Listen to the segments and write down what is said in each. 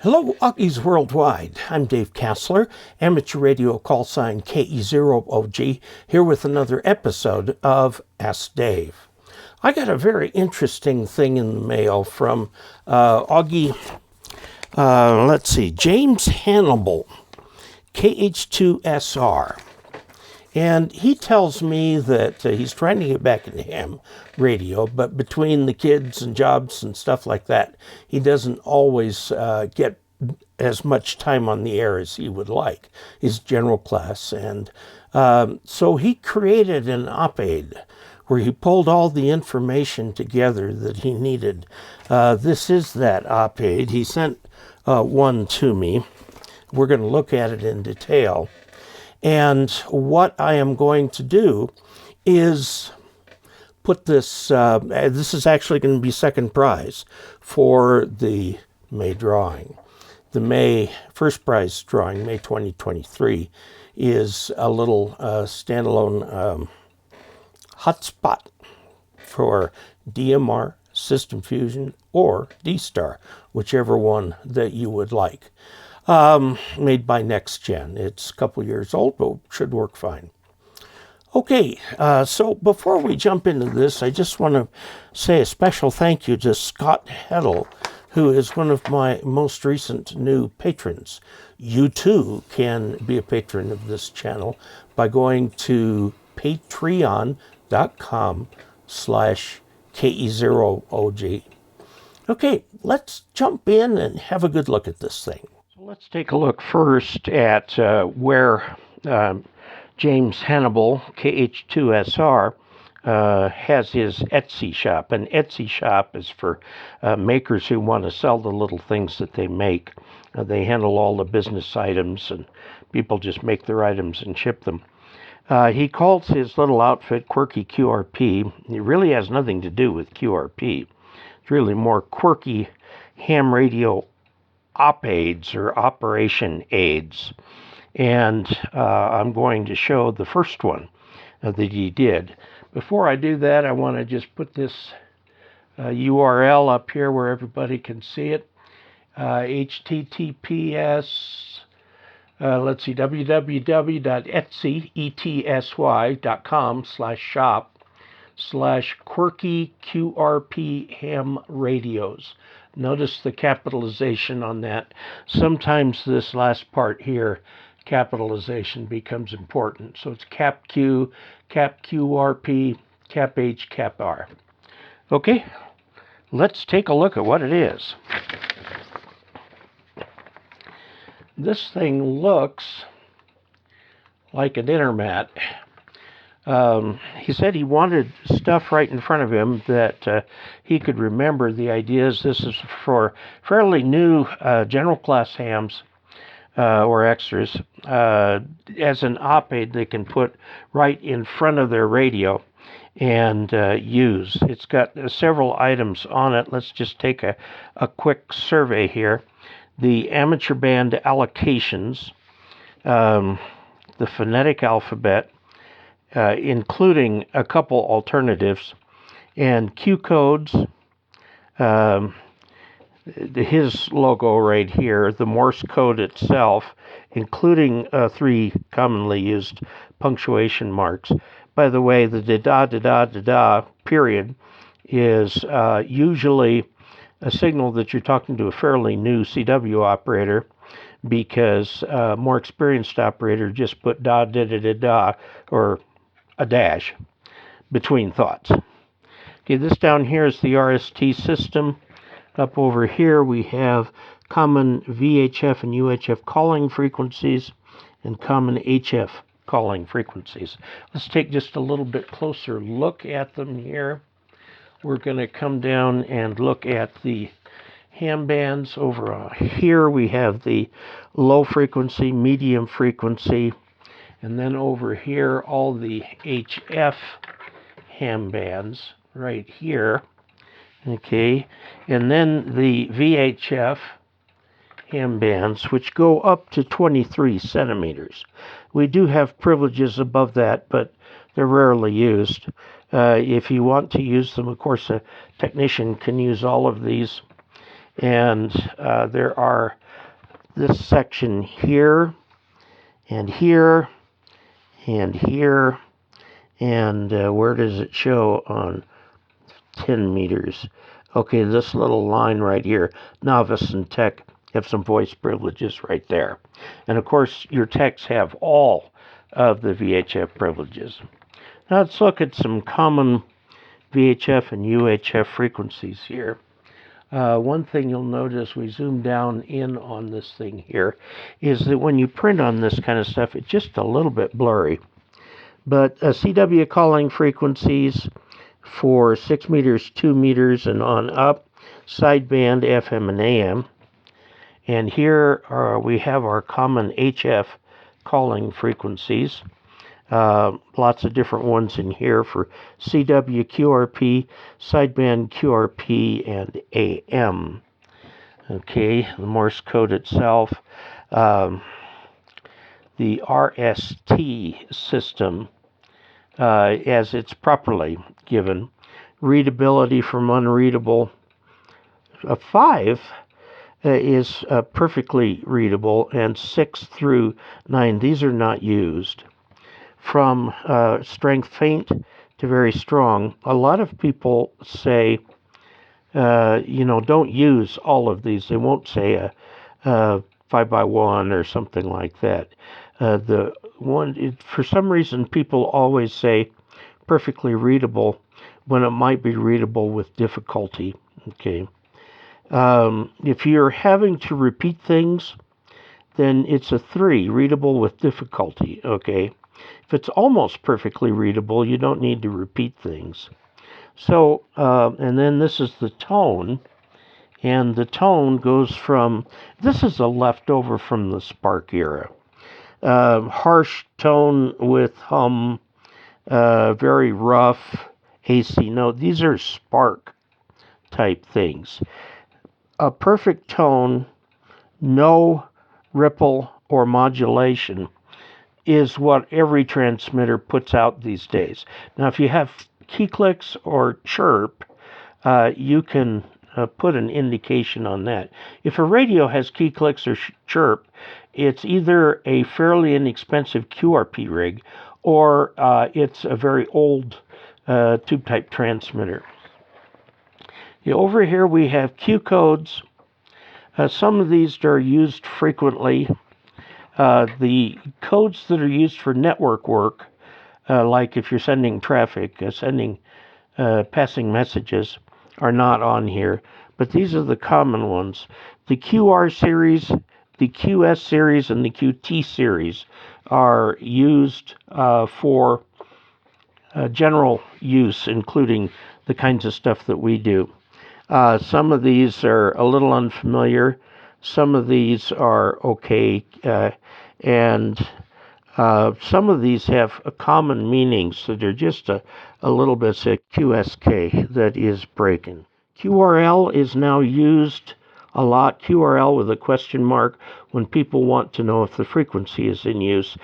Hello, Augies Worldwide. I'm Dave Kassler, amateur radio call sign KE0OG, here with another episode of Ask Dave. I got a very interesting thing in the mail from Augie, James Hannibal, KH2SR. And he tells me that he's trying to get back into ham radio, but between the kids and jobs and stuff like that, he doesn't always get as much time on the air as he would like. He's general class. And so he created an op-aid where he pulled all the information together that he needed. This is that op-aid. He sent one to me. We're going to look at it in detail. And what I am going to do is put this, this is actually going to be second prize for the May drawing. The May first prize drawing, May 2023, is a little standalone hotspot for DMR, System Fusion, or D-Star, whichever one that you would like. Made by Next Gen. It's a couple years old, but should work fine. Okay, so before we jump into this, I just want to say a special thank you to Scott Heddle, who is one of my most recent new patrons. You too can be a patron of this channel by going to patreon.com/KE0OG. Okay, let's jump in and have a good look at this thing. Let's take a look first at where James Hannibal, KH2SR, has his Etsy shop. An Etsy shop is for makers who want to sell the little things that they make. They handle all the business items, and people just make their items and ship them. He calls his little outfit Quirky QRP. It really has nothing to do with QRP. It's really more quirky ham radio op-aids or operation aids. And I'm going to show the first one that he did. Before I do that, I want to just put this URL up here where everybody can see it. HTTPS, www.etsy.com/shop/Quirky QRP ham radios. Notice the capitalization on that. Sometimes this last part here, capitalization becomes important. So it's cap Q, cap QRP, cap H, cap R. Okay, let's take a look at what it is. This thing looks like a dinner mat. He said he wanted stuff right in front of him that he could remember. The idea is this is for fairly new general class hams or extras. As an op-aid they can put right in front of their radio and use. It's got several items on it. Let's just take a quick survey here. The amateur band allocations, the phonetic alphabet, including a couple alternatives, and Q codes, his logo right here, the Morse code itself, including 3 commonly used punctuation marks. By the way, the da-da-da-da-da period is usually a signal that you're talking to a fairly new CW operator, because a more experienced operator just put da-da-da-da-da or a dash between thoughts. Okay, this down here is the RST system. Up over here we have common VHF and UHF calling frequencies and common HF calling frequencies. Let's take just a little bit closer look at them here. We're going to come down and look at the Handbands. Over here we have the low frequency, medium frequency, and then over here all the HF Handbands right here. Okay, and then the VHF Handbands, which go up to 23 centimeters. We do have privileges above that, but they're rarely used. If you want to use them, of course, a technician can use all of these. And there are this section here, and here, and here, and where does it show on 10 meters? Okay, this little line right here, novice and tech have some voice privileges right there. And of course, your techs have all of the VHF privileges. Now let's look at some common VHF and UHF frequencies here. One thing you'll notice, we zoom down in on this thing here, is that when you print on this kind of stuff, it's just a little bit blurry. But CW calling frequencies for 6 meters, 2 meters, and on up, sideband FM and AM. And here we have our common HF calling frequencies. Lots of different ones in here for CW, QRP, sideband QRP, and AM. Okay, the Morse code itself. The RST system, as it's properly given. Readability from unreadable. 5 is perfectly readable, and 6 through 9, these are not used. From strength faint to very strong, a lot of people say, don't use all of these. They won't say a 5x1 or something like that. For some reason, people always say perfectly readable when it might be readable with difficulty. Okay. If you're having to repeat things, then it's a 3, readable with difficulty. Okay. If it's almost perfectly readable, you don't need to repeat things. So, and then this is the tone, and the tone goes from, this is a leftover from the Spark era. Harsh tone with hum, very rough AC note. These are Spark type things. A perfect tone, no ripple or modulation, is what every transmitter puts out these days. Now, if you have key clicks or chirp, you can put an indication on that. If a radio has key clicks or chirp, it's either a fairly inexpensive QRP rig or it's a very old tube-type transmitter. Over here we have Q codes. Some of these are used frequently. The codes that are used for network work, like if you're sending traffic, passing messages, are not on here. But these are the common ones. The QR series, the QS series, and the QT series are used for general use, including the kinds of stuff that we do. Some of these are a little unfamiliar. Some of these are okay, and some of these have a common meaning, so they're just a little bit of QSK that is breaking. QRL is now used a lot, QRL with a question mark, when people want to know if the frequency is in use.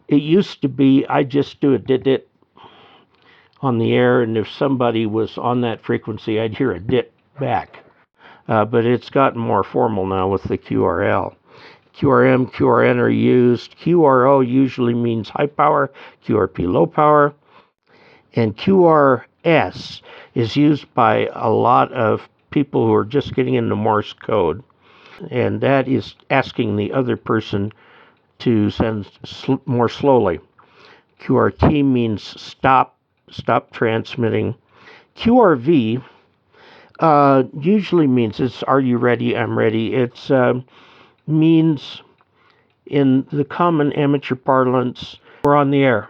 It used to be, I just do a dit on the air, and if somebody was on that frequency, I'd hear a dit back. But it's gotten more formal now with the QRL. QRM, QRN are used. QRO usually means high power, QRP low power. And QRS is used by a lot of people who are just getting into Morse code. And that is asking the other person to send more slowly. QRT means stop transmitting. QRV usually means it's are you ready, I'm ready. It's means in the common amateur parlance, we're on the air.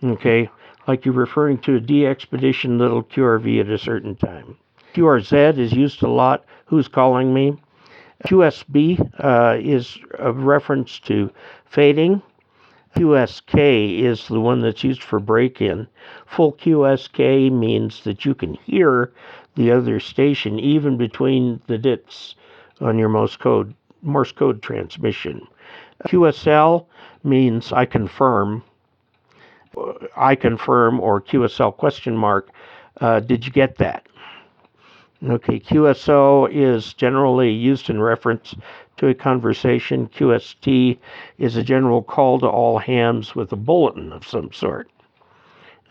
Okay, like you're referring to a de-expedition little QRV at a certain time. QRZ is used a lot, who's calling me. QSB is a reference to fading. QSK is the one that's used for break-in. Full QSK means that you can hear the other station even between the dits on your Morse code transmission. QSL means I confirm, or QSL question mark, did you get that? Okay, QSO is generally used in reference to a conversation. QST is a general call to all hands with a bulletin of some sort.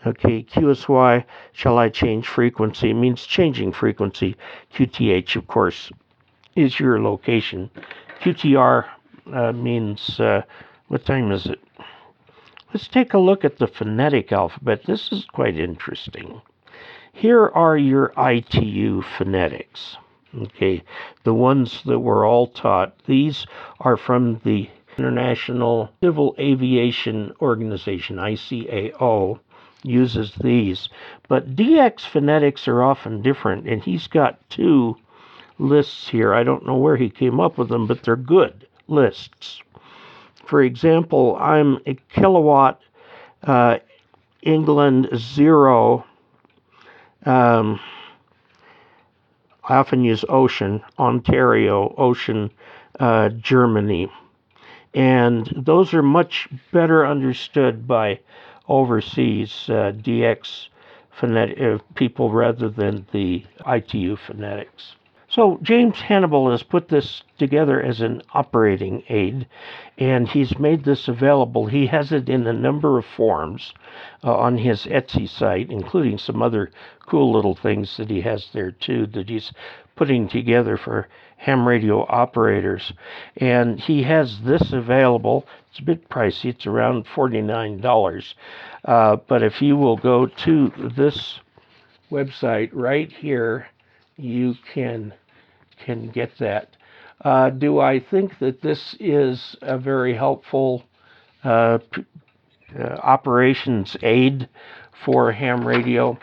Okay, QSY, shall I change frequency? It means changing frequency. QTH, of course, is your location. QTR means, what time is it? Let's take a look at the phonetic alphabet. This is quite interesting. Here are your ITU phonetics. Okay, the ones that we're all taught. These are from the International Civil Aviation Organization, ICAO, uses these. But DX phonetics are often different, and he's got two lists here. I don't know where he came up with them, but they're good lists. For example, I'm a kilowatt, England 0. I often use Ocean, Ontario, Ocean, Germany. And those are much better understood by overseas DX people rather than the ITU phonetics. So James Hannibal has put this together as an operating aid, and he's made this available. He has it in a number of forms on his Etsy site, including some other cool little things that he has there too that he's putting together for ham radio operators. And he has this available. It's a bit pricey. It's around $49. But if you will go to this website right here, you can get that. Do I think that this is a very helpful operations aid for ham radio?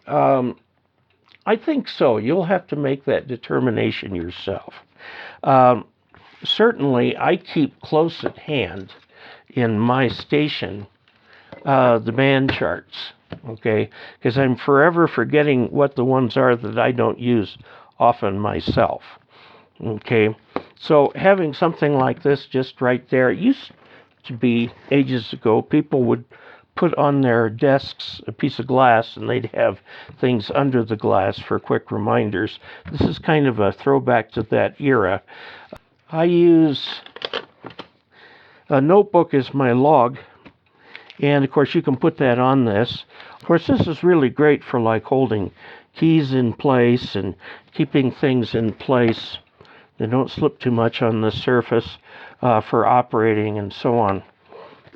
I think so. You'll have to make that determination yourself. Certainly, I keep close at hand in my station the band charts, okay? Because I'm forever forgetting what the ones are that I don't use often myself, okay? So having something like this just right there, it used to be ages ago, people would put on their desks a piece of glass and they'd have things under the glass for quick reminders. This is kind of a throwback to that era. I use a notebook as my log. And of course, you can put that on this. Of course, this is really great for like holding keys in place and keeping things in place. They don't slip too much on the surface for operating and so on.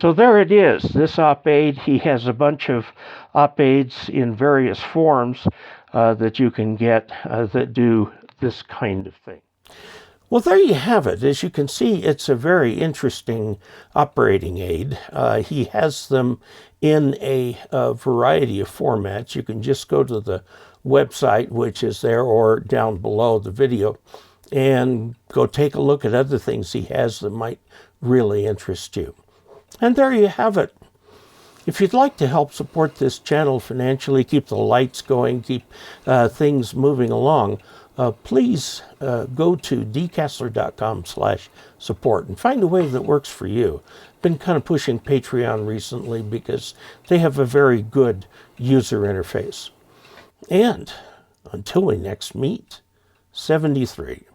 So there it is, this op-aid. He has a bunch of op-aids in various forms that you can get that do this kind of thing. Well, there you have it. As you can see, it's a very interesting operating aid. He has them in a variety of formats. You can just go to the website, which is there, or down below the video, and go take a look at other things he has that might really interest you. And there you have it. If you'd like to help support this channel financially, keep the lights going, keep things moving along, please go to dcasler.com/support and find a way that works for you. Been kind of pushing Patreon recently because they have a very good user interface. And until we next meet, 73.